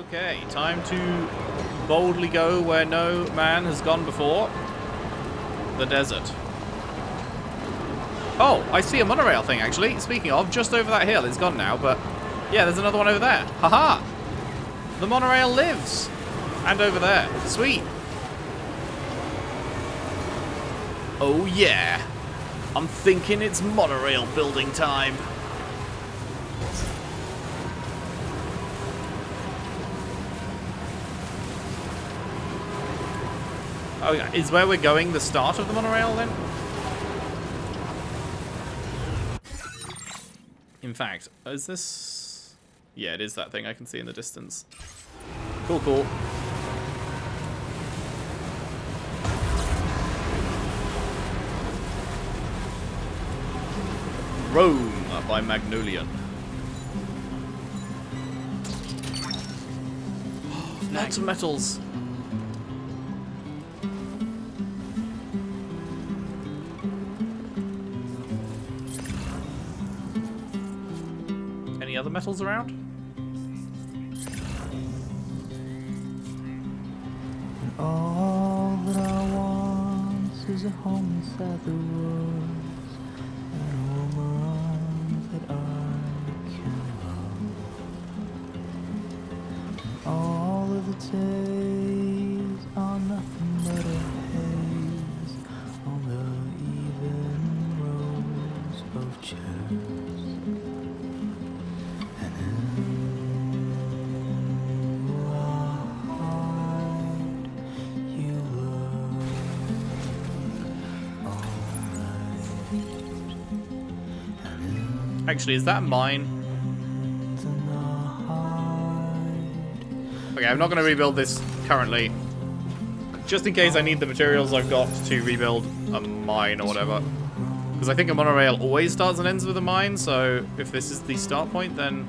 Okay, time to boldly go where no man has gone before. The desert. Oh, I see a monorail thing, actually. Speaking of, just over that hill. It's gone now, but... yeah, there's another one over there. Haha! The monorail lives! And over there. Sweet. Oh, yeah. I'm thinking it's monorail building time. Oh, yeah. Is where we're going the start of the monorail, then? In fact, is this... yeah, it is that thing I can see in the distance. Cool, cool. Rome by Magnolian. Lots of metals. Any other metals around? And all that I want is a home inside the woods, and a woman that I can love. All of the days are nothing but a haze on the even rows of chairs. And in your heart, you look alright. And in Actually, is that mine? the night, Okay, I'm not going to rebuild this currently. Just in case I need the materials I've got to rebuild a mine or whatever. Because I think a monorail always starts and ends with a mine, so if this is the start point, then...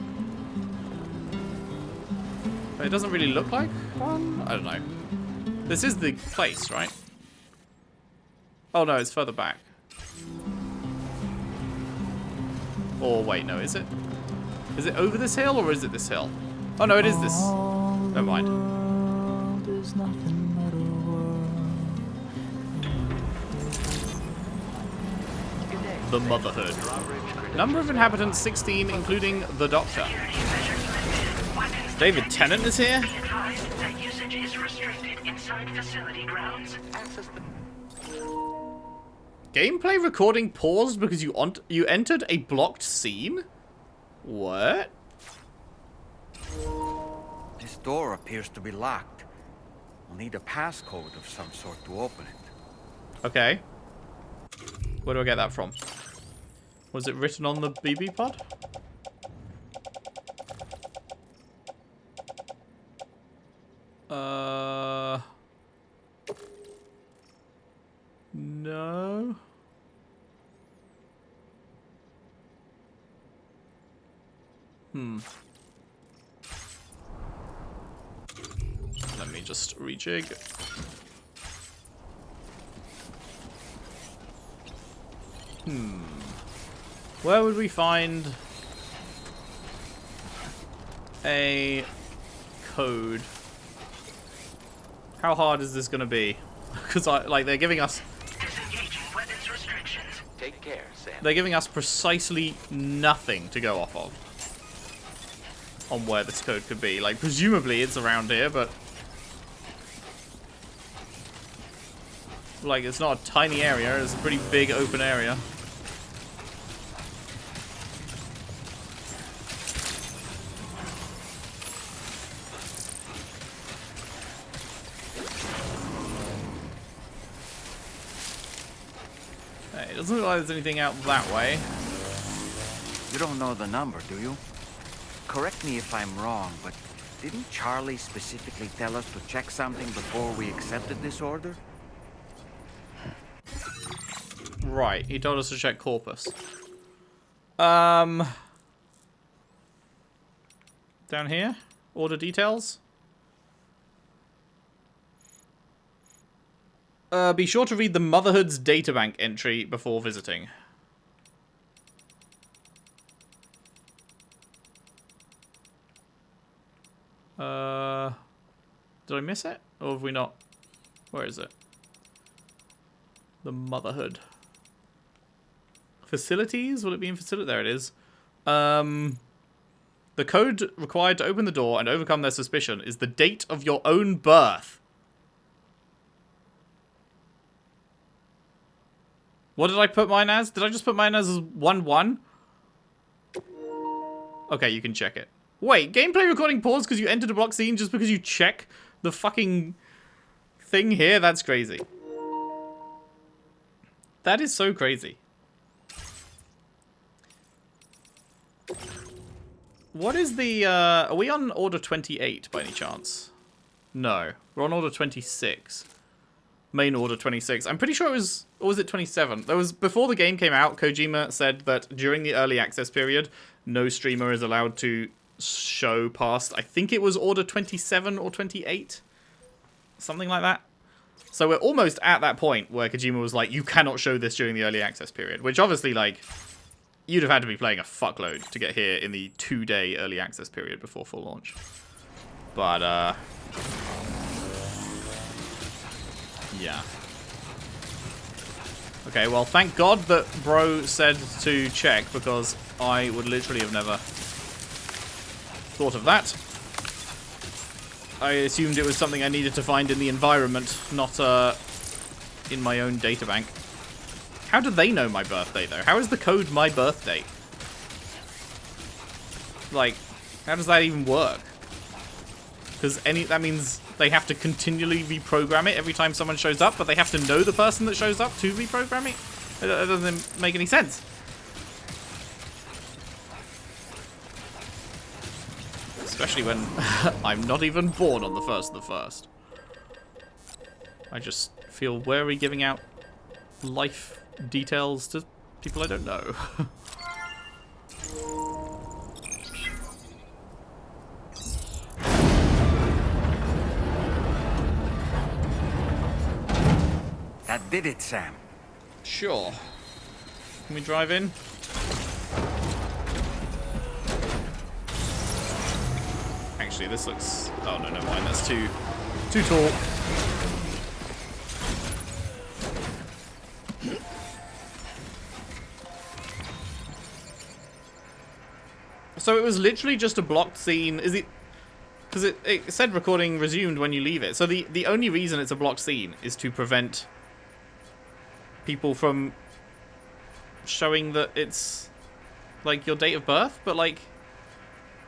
it doesn't really look like one? I don't know. This is the place, right? Oh no, it's further back. Or wait, no, is it? Is it over this hill or is it this hill? Oh no, it is this. Never mind. world is nothing but a world. The Motherhood. Number of inhabitants 16, including the Doctor. David Tennant is here? Usage is restricted inside facility grounds. Gameplay recording paused because you entered a blocked scene? What? This door appears to be locked. We'll need a passcode of some sort to open it. Okay. Where do I get that from? Was it written on the BB pod? No. Let me just rejig. Where would we find a code? How hard is this going to be? Because they're giving us Disengaging weapons restrictions. Take care, Sam. they're giving us precisely nothing to go off of on where this code could be. Like presumably it's around here, but like it's not a tiny area, it's a pretty big open area. It doesn't look like there's anything out that way. You don't know the number, do you? Correct me if I'm wrong, but didn't Charlie specifically tell us to check something before we accepted this order? Right, he told us to check Corpus. Down here? Order details? Be sure to read the Motherhood's databank entry before visiting. Did I miss it? Or have we not? Where is it? The Motherhood. Facilities? Will it be in facility? There it is. The code required to open the door and overcome their suspicion is the date of your own birth. What did I put mine as? Did I just put mine as 1-1? Okay, you can check it. Wait, gameplay recording paused because you entered a block scene just because you check the fucking thing here? That's crazy. That is so crazy. What is the, are we on order 28 by any chance? No, we're on order 26. Main order 26. I'm pretty sure it was, or was it 27? There was, before the game came out, Kojima said that during the early access period, no streamer is allowed to show past, I think it was order 27 or 28? Something like that. So we're almost at that point where Kojima was like, you cannot show this during the early access period, which obviously, like, you'd have had to be playing a fuckload to get here in the 2-day early access period before full launch. But, yeah. Okay, well, thank God that bro said to check, because I would literally have never thought of that. I assumed it was something I needed to find in the environment, not in my own databank. How do they know my birthday, though? How is the code my birthday? Like, how does that even work? Because that means they have to continually reprogram it every time someone shows up, but they have to know the person that shows up to reprogram it? It doesn't make any sense. Especially when I'm not even born on the 1st of the 1st. I just feel wary giving out life details to people I don't know. That did it, Sam. Sure. Can we drive in? Actually, this looks... Oh, no, never mind. That's too tall. So it was literally just a blocked scene. Is it... Because it said recording resumed when you leave it. So the only reason it's a blocked scene is to prevent people from showing that it's, like, your date of birth. But, like,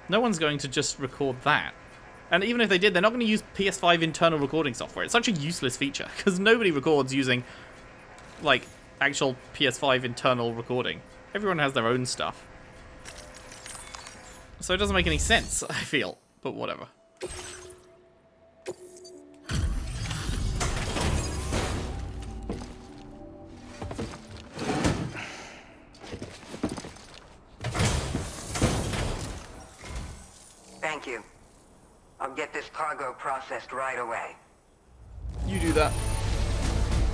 no one's going to just record that. And even if they did, they're not going to use PS5 internal recording software. It's such a useless feature. Because nobody records using, like, actual PS5 internal recording. Everyone has their own stuff. So it doesn't make any sense, I feel. But whatever. Thank you. I'll get this cargo processed right away. You do that.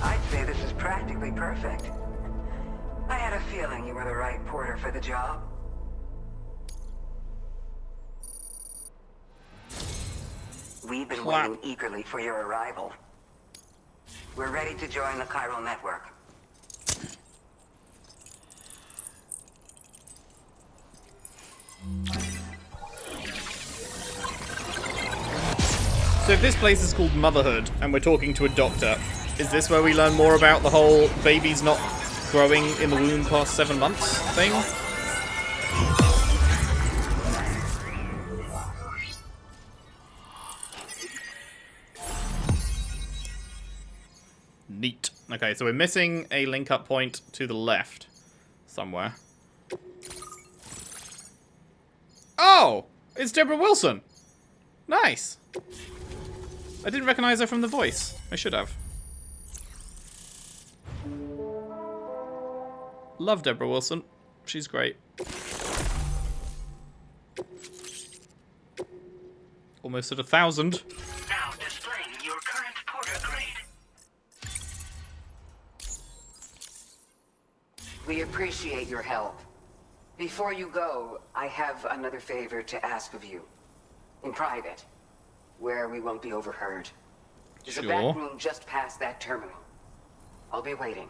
I'd say this is practically perfect. I had a feeling you were the right porter for the job. We've been waiting eagerly for your arrival. We're ready to join the chiral network. So if this place is called Motherhood, and we're talking to a doctor, is this where we learn more about the whole babies not growing in the womb past 7 months thing? Neat. Okay, so we're missing a link-up point to the left somewhere. Oh! It's Debra Wilson! Nice! I didn't recognize her from the voice. I should have. Love Debra Wilson. She's great. Almost at 1,000. Now displaying your current porter grade. We appreciate your help. Before you go, I have another favor to ask of you. In private. where we won't be overheard. There's a Sure. back room just past that terminal. I'll be waiting.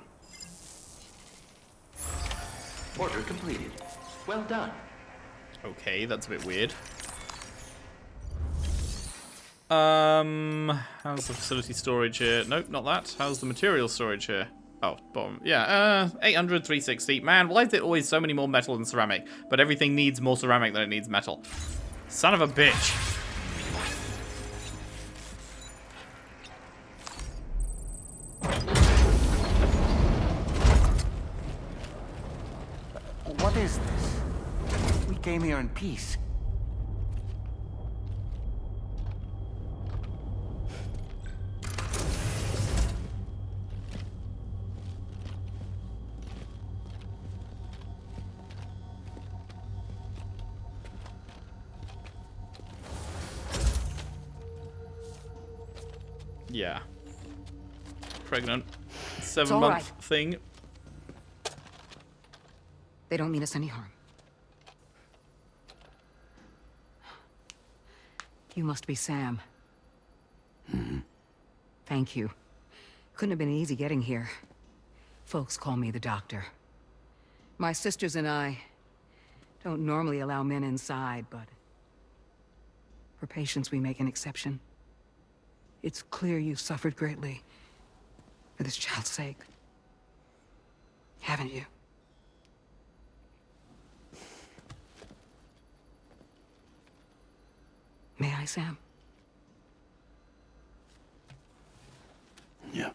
Order completed. Well done. Okay, that's a bit weird. How's the facility storage here? Nope, not that. How's the material storage here? Oh, bottom. Yeah, 800, 360. Man, why is it always so many more metal than ceramic? But everything needs more ceramic than it needs metal. Son of a bitch. What is this? We came here in peace. Yeah. Pregnant. It's 7-month all right. thing. They don't mean us any harm. You must be Sam. Thank you. Couldn't have been easy getting here. Folks call me the doctor. My sisters and I don't normally allow men inside, but for patients we make an exception. It's clear you've suffered greatly for this child's sake. Haven't you? May I, Sam? Yeah.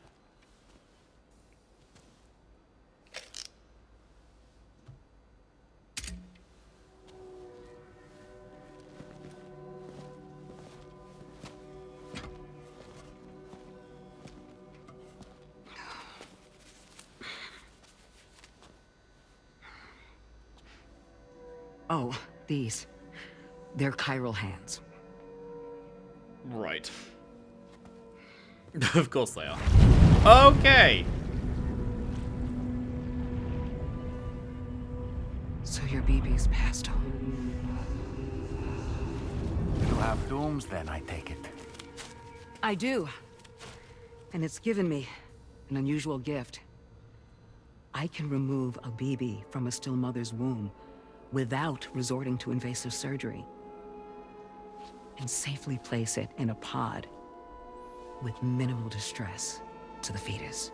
Oh, these. They're chiral hands. Right. Of course they are. Okay. So your BB's passed on. You have dooms then, I take it. I do. And it's given me an unusual gift. I can remove a BB from a still mother's womb without resorting to invasive surgery. And safely place it in a pod with minimal distress to the fetus.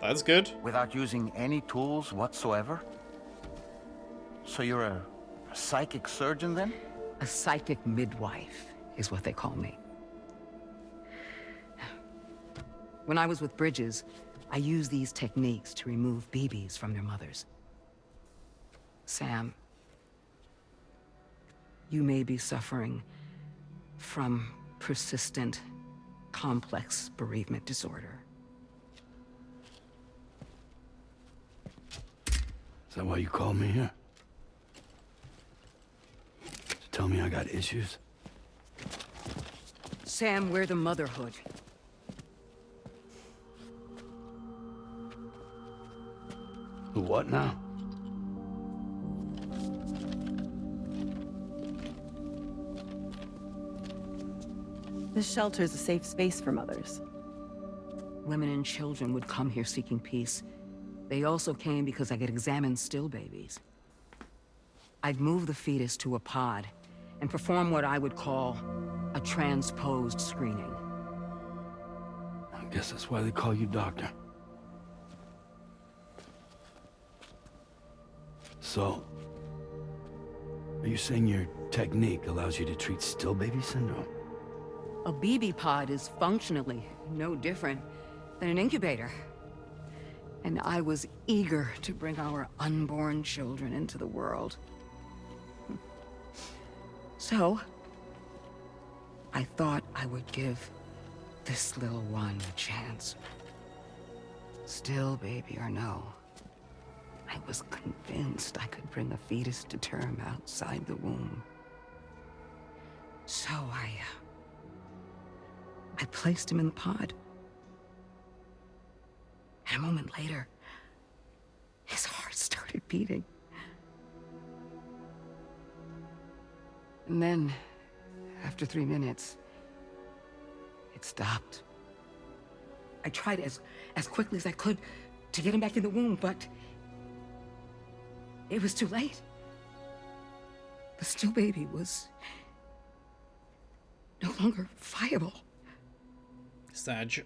That's good. Without using any tools whatsoever? So you're a psychic surgeon then? A psychic midwife is what they call me. When I was with Bridges, I used these techniques to remove BBs from their mothers. Sam, you may be suffering from persistent, complex bereavement disorder. Is that why you called me here? To tell me I got issues? Sam, we're the Motherhood. The what now? This shelter is a safe space for mothers. Women and children would come here seeking peace. They also came because I could examine still babies. I'd move the fetus to a pod and perform what I would call a transposed screening. I guess that's why they call you doctor. So, are you saying your technique allows you to treat still baby syndrome? A BB pod is functionally no different than an incubator. And I was eager to bring our unborn children into the world. So, I thought I would give this little one a chance. Still baby or no, I was convinced I could bring a fetus to term outside the womb. So I placed him in the pod. And a moment later, his heart started beating. And then, after 3 minutes, heartbeat stopped. I tried as quickly as I could to get him back in the womb, but it was too late. The still baby was no longer viable. Sag.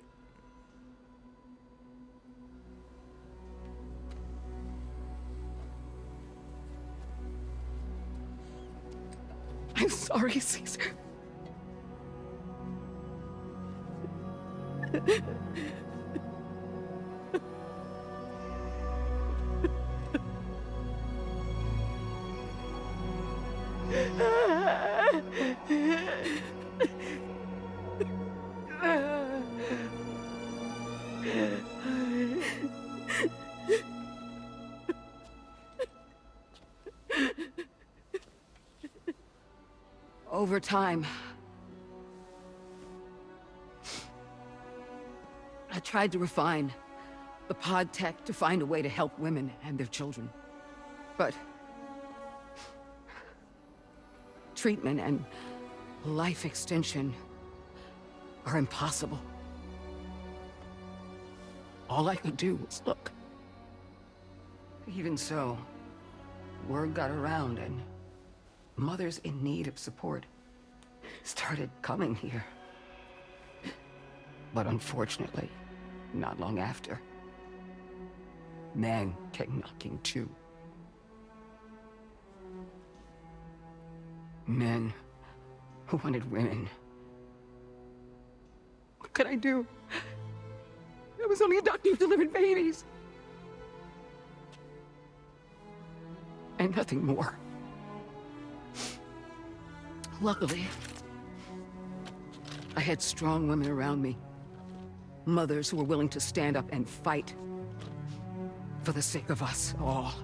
I'm sorry, Caesar. Over time, I tried to refine the pod tech to find a way to help women and their children. But treatment and life extension are impossible. All I could do was look. Even so, word got around and mothers in need of support started coming here. But unfortunately, not long after, men came knocking too. Men who wanted women. What could I do? I was only a doctor who delivered babies. And nothing more. Luckily, I had strong women around me. Mothers who were willing to stand up and fight for the sake of us all.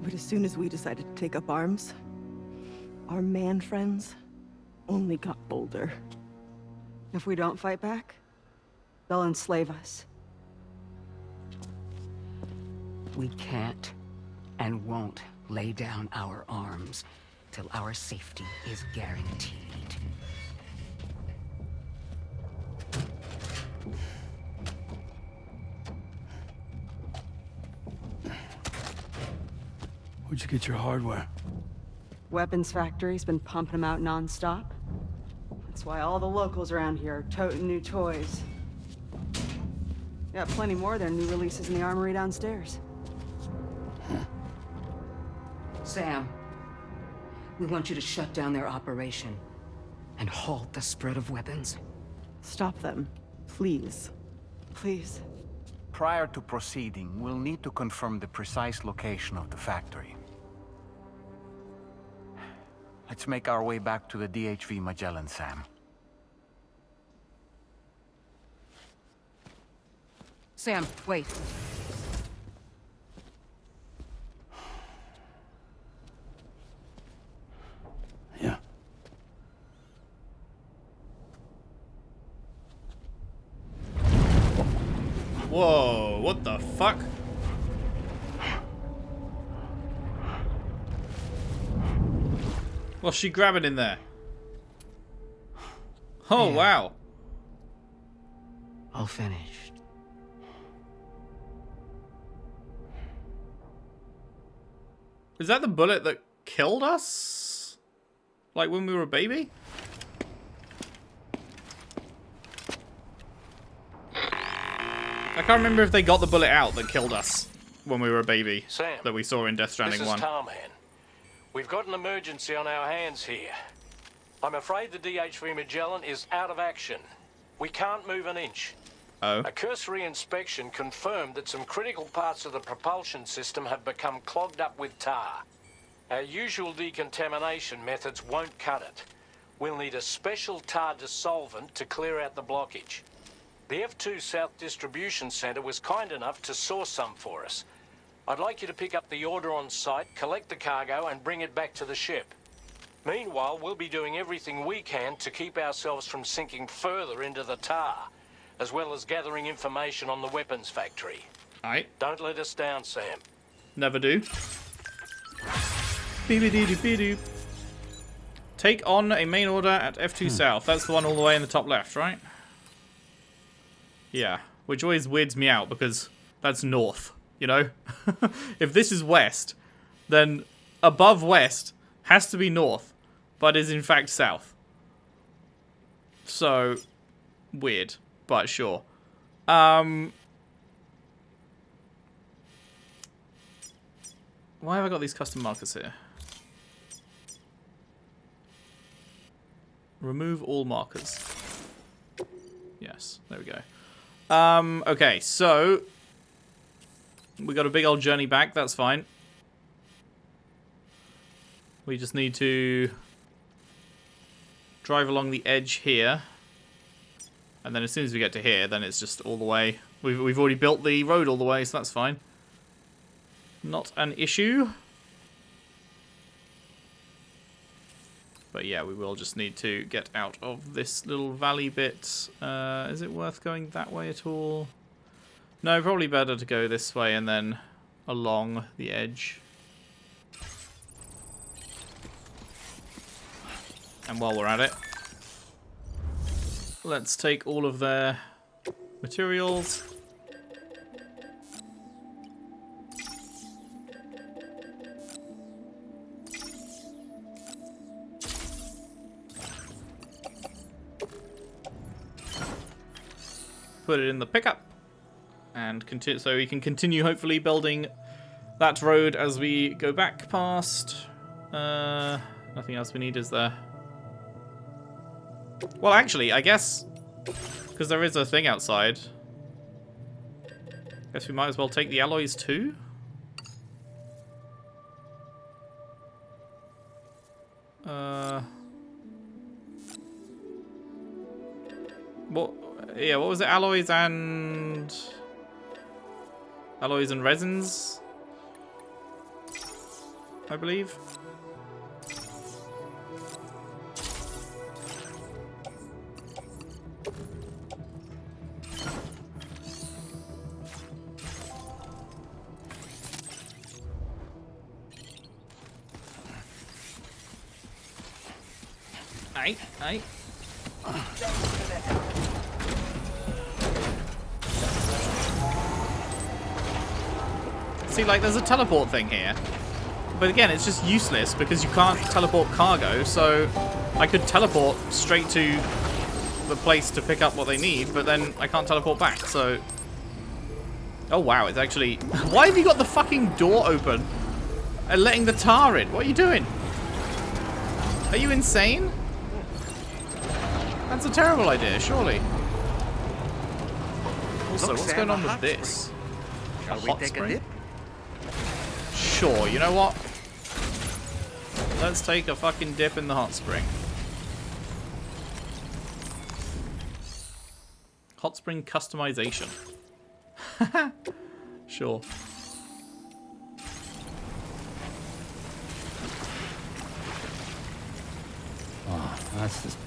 But as soon as we decided to take up arms, our man friends only got bolder. If we don't fight back, they'll enslave us. We can't and won't lay down our arms till our safety is guaranteed. Where'd you get your hardware? Weapons factory's been pumping them out non-stop. That's why all the locals around here are toting new toys. Got plenty more of their new releases in the armory downstairs. Sam, we want you to shut down their operation and halt the spread of weapons. Stop them, please. Please. Prior to proceeding, we'll need to confirm the precise location of the factory. Let's make our way back to the DHV Magellan, Sam. Sam, wait. Yeah. Whoa, what the fuck? What's she grabbing in there? Oh, Yeah. wow. All finished. Is that the bullet that killed us? Like when we were a baby? I can't remember if they got the bullet out that killed us when we were a baby. Sam, that we saw in Death Stranding this 1. is Tarman. We've got an emergency on our hands here. I'm afraid the DHV Magellan is out of action. We can't move an inch. Oh. A cursory inspection confirmed that some critical parts of the propulsion system have become clogged up with tar. Our usual decontamination methods won't cut it. We'll need a special tar dissolvent to clear out the blockage. The F2 South Distribution Center was kind enough to source some for us. I'd like you to pick up the order on site, collect the cargo, and bring it back to the ship. Meanwhile, we'll be doing everything we can to keep ourselves from sinking further into the tar, as well as gathering information on the weapons factory. Aight. Don't let us down, Sam. Never do. Beep-a-dee-doo-doo. Take on a main order at F2 South. That's the one all the way in the top left, right? Yeah. Which always weirds me out because that's north, you know? If this is west, then above west has to be north, but is in fact south. So, weird, but sure. Why have I got these custom markers here? Remove all markers. Yes, there we go. Okay, so we got a big old journey back, that's fine. We just need to drive along the edge here. And then as soon as we get to here, then it's just all the way. We've already built the road all the way, so that's fine. Not an issue. But yeah, we will just need to get out of this little valley bit. Is it worth going that way at all? No, probably better to go this way and then along the edge. And while we're at it, let's take all of their materials. Put it in the pickup. And continue, so we can continue hopefully building that road as we go back past. Nothing else we need, is there? Well, actually, I guess, because there is a thing outside, guess we might as well take the alloys too? What was it? Alloys and resins, I believe. Aye. See, like, there's a teleport thing here. But again, it's just useless because you can't teleport cargo, so I could teleport straight to the place to pick up what they need, but then I can't teleport back, so... Oh, wow, it's actually... Why have you got the fucking door open and letting the tar in? What are you doing? Are you insane? That's a terrible idea, surely. Also, what's going on with this? Shall we take a dip? Sure, you know what? Let's take a fucking dip in the hot spring. Hot spring customization. Sure. Oh, that's just...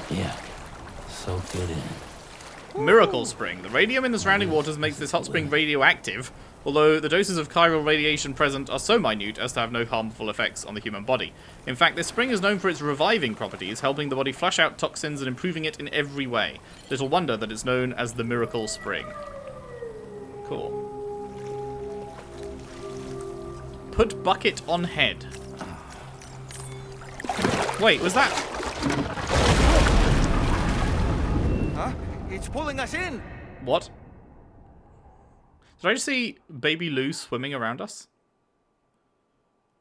Yeah. Soak it in. Miracle spring. The radium in the surrounding waters makes this hot spring radioactive, although the doses of chiral radiation present are so minute as to have no harmful effects on the human body. In fact, this spring is known for its reviving properties, helping the body flush out toxins and improving it in every way. Little wonder that it's known as the Miracle Spring. Cool. Put bucket on head. Wait, was that... Huh? It's pulling us in! What? Did I just see Baby Lou swimming around us?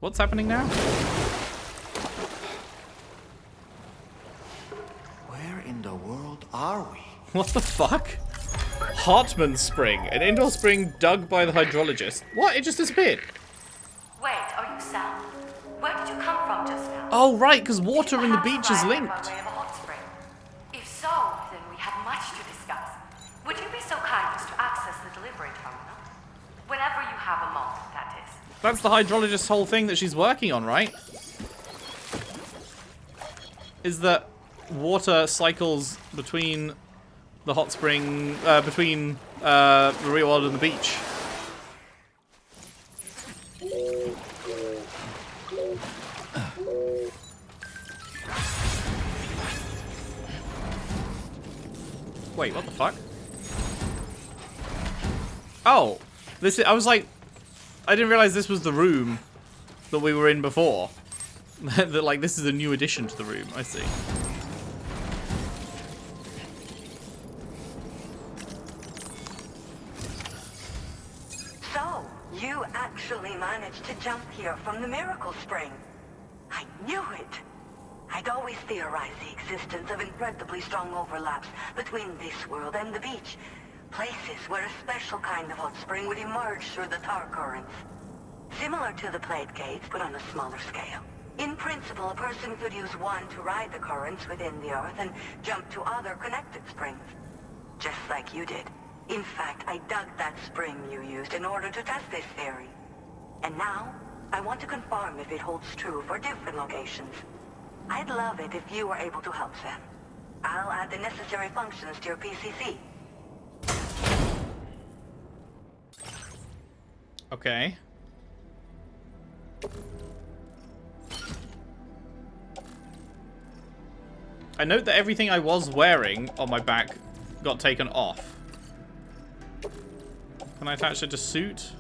What's happening now? Where in the world are we? What the fuck? Hartman Spring, an indoor spring dug by the hydrologist. What? It just disappeared. Wait, are you Sam? Where did you come from just now? Oh, right, because water in the beach is Perhaps arrived linked. by way of a hot spring. If so, then we have much to discuss. Would you be so kind as to access the delivery terminal? Whenever you have a moment, that is. That's the hydrologist's whole thing that she's working on, right? Is that water cycles between the hot spring, between the real world and the beach. Wait, what the fuck? Oh, this is, I was like, I didn't realize this was the room that we were in before. That like this is a new addition to the room. I see. So, you actually managed to jump here from the Miracle Spring. I knew it. I'd always theorized the existence of incredibly strong overlaps between this world and the beach. Places where a special kind of hot spring would emerge through the tar currents. Similar to the plate gates, but on a smaller scale. In principle, a person could use one to ride the currents within the Earth and jump to other connected springs. Just like you did. In fact, I dug that spring you used in order to test this theory. And now, I want to confirm if it holds true for different locations. I'd love it if you were able to help them. I'll add the necessary functions to your PCC. Okay. I note that everything I was wearing on my back got taken off. Can I attach it to suit?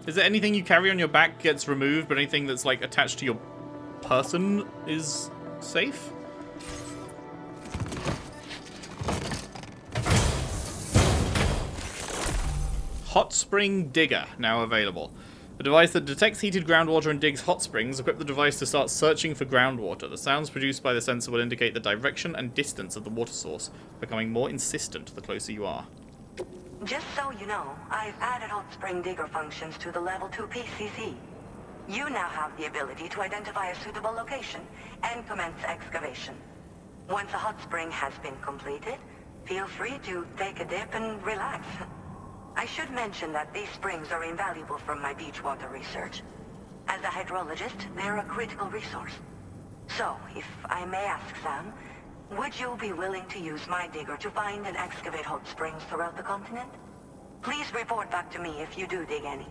Is there anything you carry on your back gets removed, but anything that's like attached to your person is safe? Hot Spring Digger, now available. A device that detects heated groundwater and digs hot springs. Equip the device to start searching for groundwater. The sounds produced by the sensor will indicate the direction and distance of the water source, becoming more insistent the closer you are. Just so you know, I've added Hot Spring Digger functions to the Level 2 PCC. You now have the ability to identify a suitable location and commence excavation. Once a hot spring has been completed, feel free to take a dip and relax. I should mention that these springs are invaluable from my beach water research. As a hydrologist, they're a critical resource. So, if I may ask, Sam, would you be willing to use my digger to find and excavate hot springs throughout the continent? Please report back to me if you do dig any.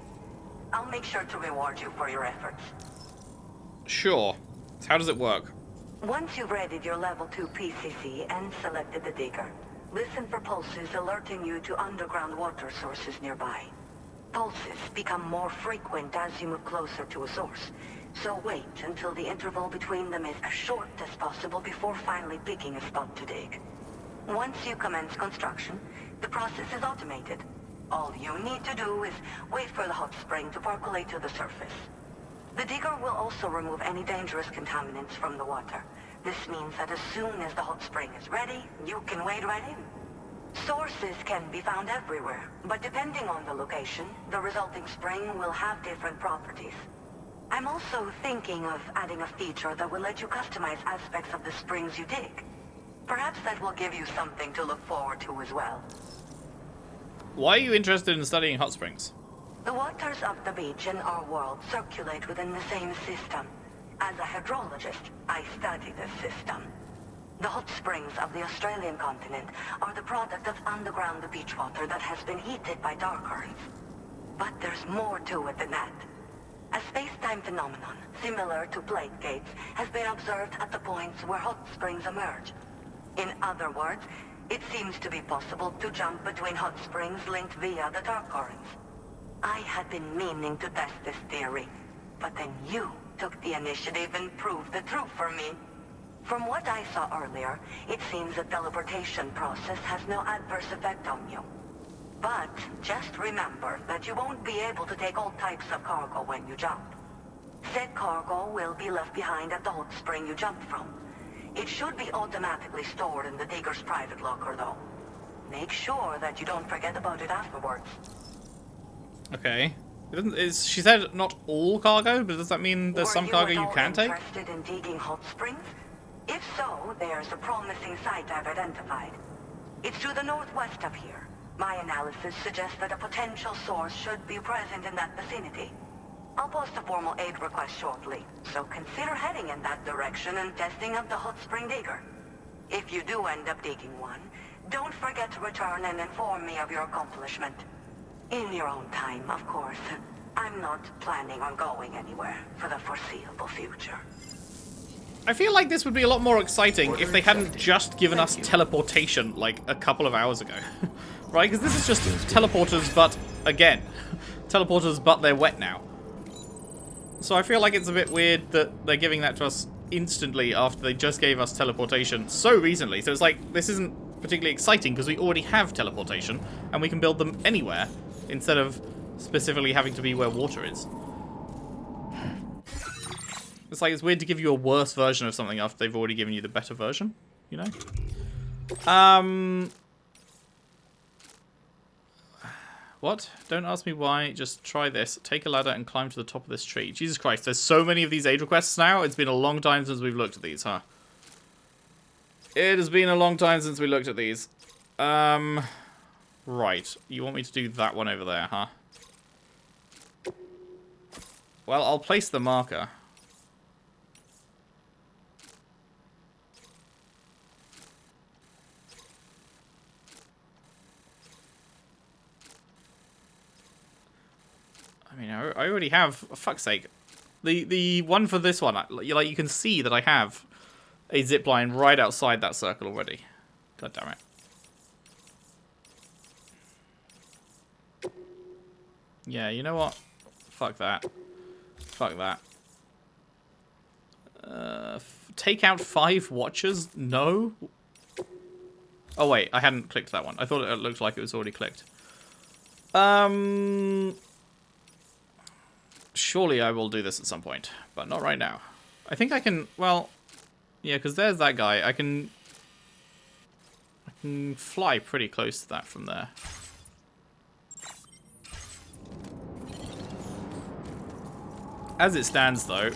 I'll make sure to reward you for your efforts. Sure. How does it work? Once you've readied your Level 2 PCC and selected the digger, listen for pulses alerting you to underground water sources nearby. Pulses become more frequent as you move closer to a source, so wait until the interval between them is as short as possible before finally picking a spot to dig. Once you commence construction, the process is automated. All you need to do is wait for the hot spring to percolate to the surface. The digger will also remove any dangerous contaminants from the water. This means that as soon as the hot spring is ready, you can wade right in. Sources can be found everywhere, but depending on the location, the resulting spring will have different properties. I'm also thinking of adding a feature that will let you customize aspects of the springs you dig. Perhaps that will give you something to look forward to as well. Why are you interested in studying hot springs? The waters of the beach in our world circulate within the same system. As a hydrologist, I study this system. The hot springs of the Australian continent are the product of underground beach water that has been heated by dark currents. But there's more to it than that. A space-time phenomenon, similar to plate gates, has been observed at the points where hot springs emerge. In other words, it seems to be possible to jump between hot springs linked via the dark currents. I had been meaning to test this theory, but then you took the initiative and proved the truth for me. From what I saw earlier, it seems the teleportation process has no adverse effect on you. But just remember that you won't be able to take all types of cargo when you jump. Said cargo will be left behind at the hot spring you jumped from. It should be automatically stored in the digger's private locker, though. Make sure that you don't forget about it afterwards. Okay. She said not all cargo, but does that mean there's some cargo you can take? Interested in digging hot springs? If so, there's a promising site I've identified. It's to the northwest of here. My analysis suggests that a potential source should be present in that vicinity. I'll post a formal aid request shortly, so consider heading in that direction and testing out the hot spring digger. If you do end up digging one, don't forget to return and inform me of your accomplishment. In your own time, of course. I'm not planning on going anywhere for the foreseeable future. I feel like this would be a lot more exciting if they hadn't just given us teleportation like a couple of hours ago. Right? Because this is just teleporters, but again. Teleporters, but they're wet now. So I feel like it's a bit weird that they're giving that to us instantly after they just gave us teleportation so recently. So it's like, this isn't particularly exciting because we already have teleportation and we can build them anywhere instead of specifically having to be where water is. It's like, it's weird to give you a worse version of something after they've already given you the better version, you know? What? Don't ask me why, just try this. Take a ladder and climb to the top of this tree. Jesus Christ, there's so many of these aid requests now. It's been a long time since we've looked at these, huh? It has been a long time since we looked at these. Right. You want me to do that one over there, huh? Well, I'll place the marker. I mean, I already have, for fuck's sake, the one for this one, like you can see that I have a zipline right outside that circle already. God damn it. Yeah, you know what? Fuck that. Fuck that. Take out 5 watchers? No? Oh wait, I hadn't clicked that one. I thought it looked like it was already clicked. Surely I will do this at some point, but not right now. I think I can, well, yeah, because there's that guy. I can fly pretty close to that from there. As it stands, though,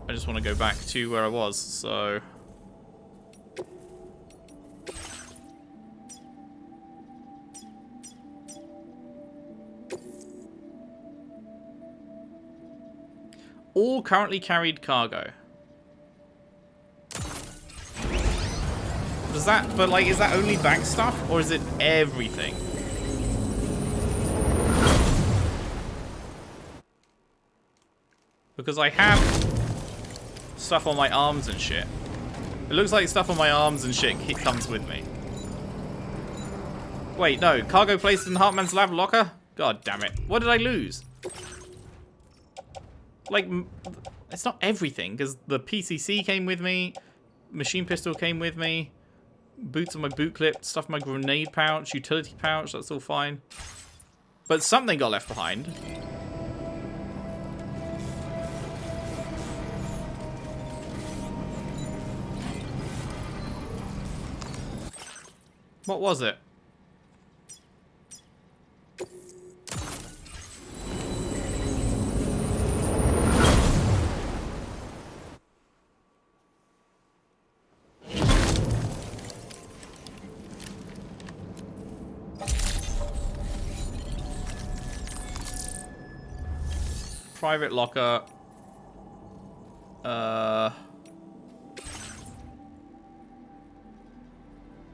I just want to go back to where I was, so... All currently carried cargo. Does that, but like, is that only back stuff, or is it everything? Because I have stuff on my arms and shit. It looks like stuff on my arms and shit comes with me. Wait, no. Cargo placed in Hartman's lab locker? God damn it. What did I lose? Like, it's not everything, because the PCC came with me, machine pistol came with me, boots on my boot clip, stuff in my grenade pouch, utility pouch, that's all fine. But something got left behind. What was it? Private locker.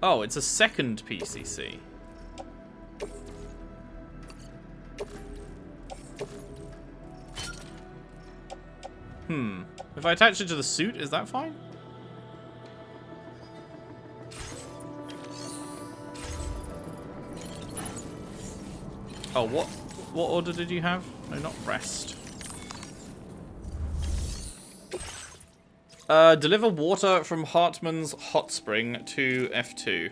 Oh, it's a second PCC. If I attach it to the suit, is that fine? Oh, what order did you have? No, not rest. Deliver water from Hartman's hot spring to F2.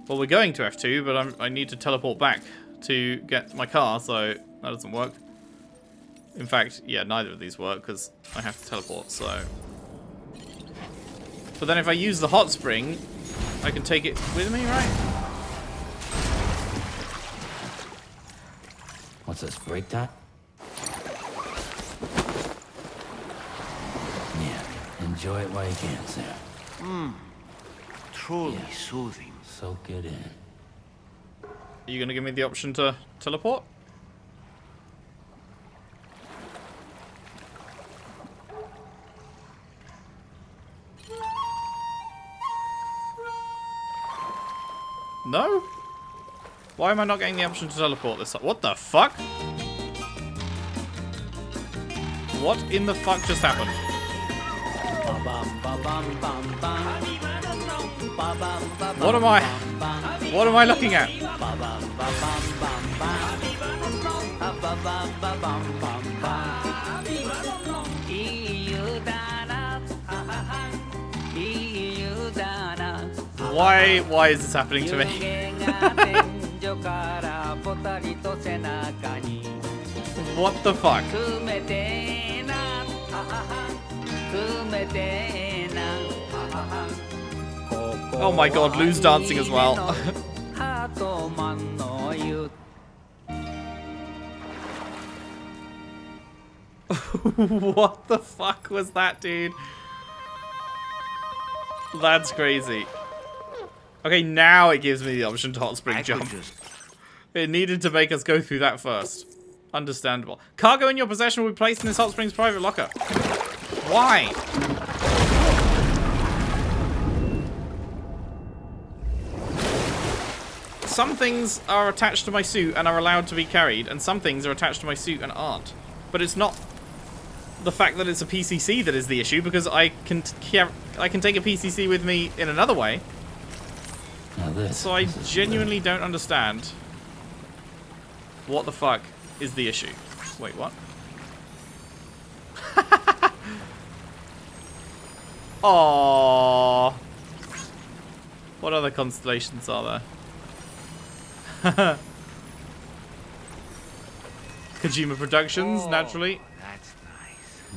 Well, we're going to F2, but I need to teleport back to get my car, so that doesn't work. In fact, yeah, neither of these work because I have to teleport, so... But then if I use the hot spring, I can take it with me, right? What's this, break time? Yeah, enjoy it while you can, Sam. Truly soothing. Soak it in. Are you going to give me the option to teleport? No? Why am I not getting the option to teleport this time? What the fuck? What in the fuck just happened? What am I looking at? Why is this happening to me? What the fuck? Oh my god, Lou's dancing as well. What the fuck was that, dude? That's crazy. Okay, now it gives me the option to hot spring jump. It needed to make us go through that first. Understandable. Cargo in your possession will be placed in this hot springs private locker. Why? Some things are attached to my suit and are allowed to be carried, and some things are attached to my suit and aren't. But it's not the fact that it's a PCC that is the issue, because I can take a PCC with me in another way. So I genuinely don't understand what the fuck is the issue. Wait, what? Aww. What other constellations are there? Kojima Productions, naturally. That's nice.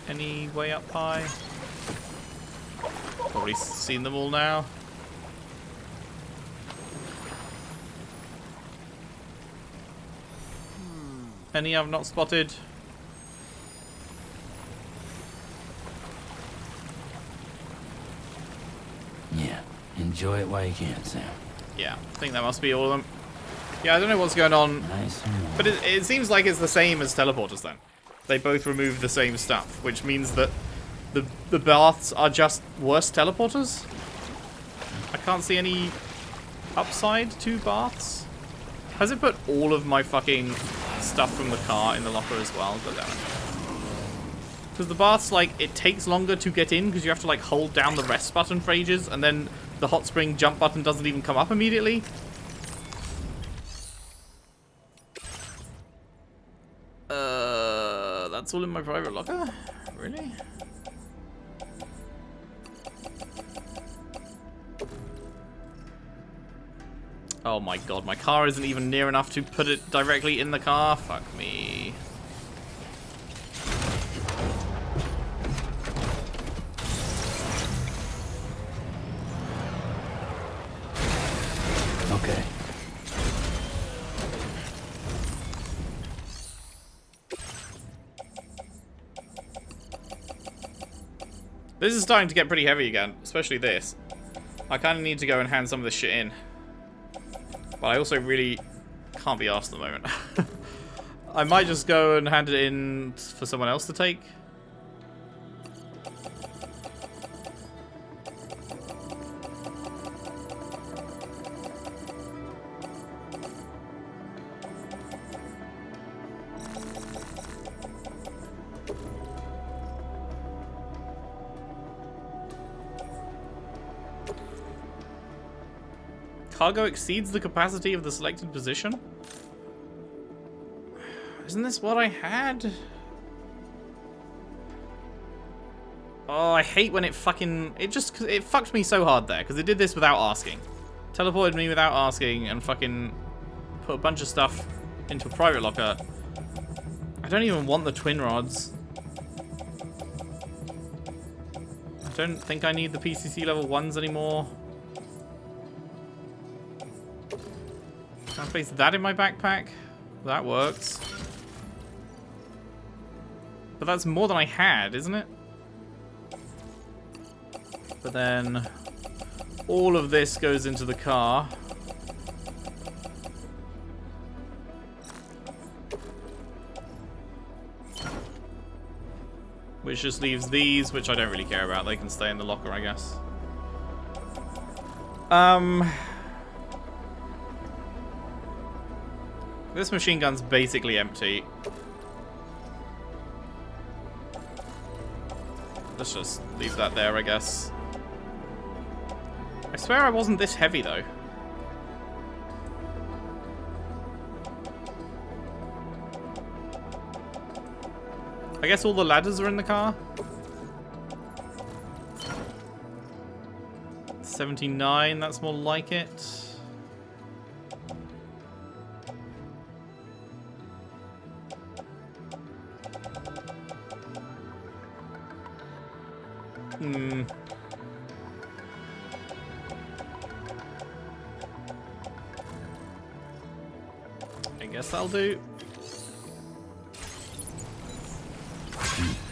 Any way up high? Probably seen them all now. Any I've not spotted? Yeah, enjoy it while you can, Sam. Yeah, I think that must be all of them. Yeah, I don't know what's going on. Nice. But it seems like it's the same as teleporters then. They both remove the same stuff, which means that the baths are just worse teleporters? I can't see any upside to baths. Has it put all of my fucking stuff from the car in the locker as well? Because the baths, like, it takes longer to get in because you have to, like, hold down the rest button for ages, and then the hot spring jump button doesn't even come up immediately. That's all in my private locker? Really? Oh my god, my car isn't even near enough to put it directly in the car. Fuck me. Okay. This is starting to get pretty heavy again, especially this. I kind of need to go and hand some of this shit in. But I also really can't be arsed at the moment. I might just go and hand it in for someone else to take. Cargo exceeds the capacity of the selected position? Isn't this what I had? Oh, I hate when it fucking... It fucked me so hard there, because it did this without asking. Teleported me without asking and fucking put a bunch of stuff into a private locker. I don't even want the twin rods. I don't think I need the PCC level 1s anymore. Can I place that in my backpack? That works. But that's more than I had, isn't it? But then all of this goes into the car. Which just leaves these, which I don't really care about. They can stay in the locker, I guess. This machine gun's basically empty. Let's just leave that there, I guess. I swear I wasn't this heavy, though. I guess all the ladders are in the car. 79, that's more like it. I guess I'll do.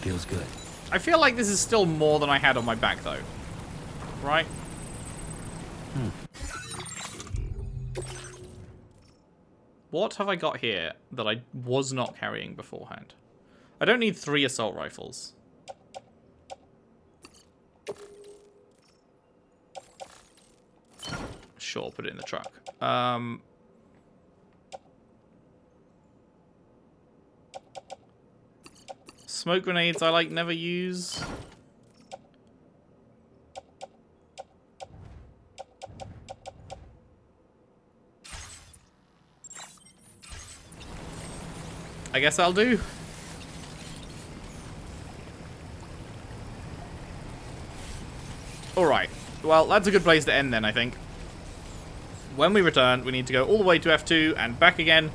Feels good. I feel like this is still more than I had on my back, though. Right? What have I got here that I was not carrying beforehand? I don't need 3 assault rifles. Sure, put it in the truck. Smoke grenades I like never use. I guess I'll do. Alright. Well, that's a good place to end then, I think. When we return, we need to go all the way to F2 and back again.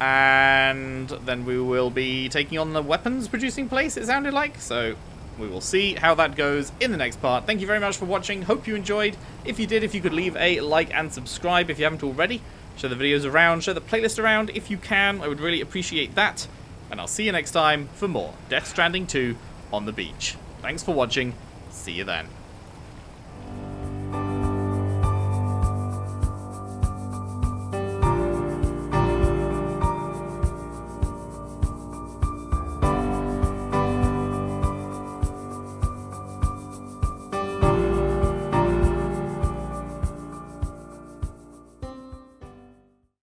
And then we will be taking on the weapons producing place, it sounded like. So we will see how that goes in the next part. Thank you very much for watching. Hope you enjoyed. If you did, if you could leave a like and subscribe if you haven't already. Share the videos around, share the playlist around if you can. I would really appreciate that. And I'll see you next time for more Death Stranding 2 on the beach. Thanks for watching. See you then.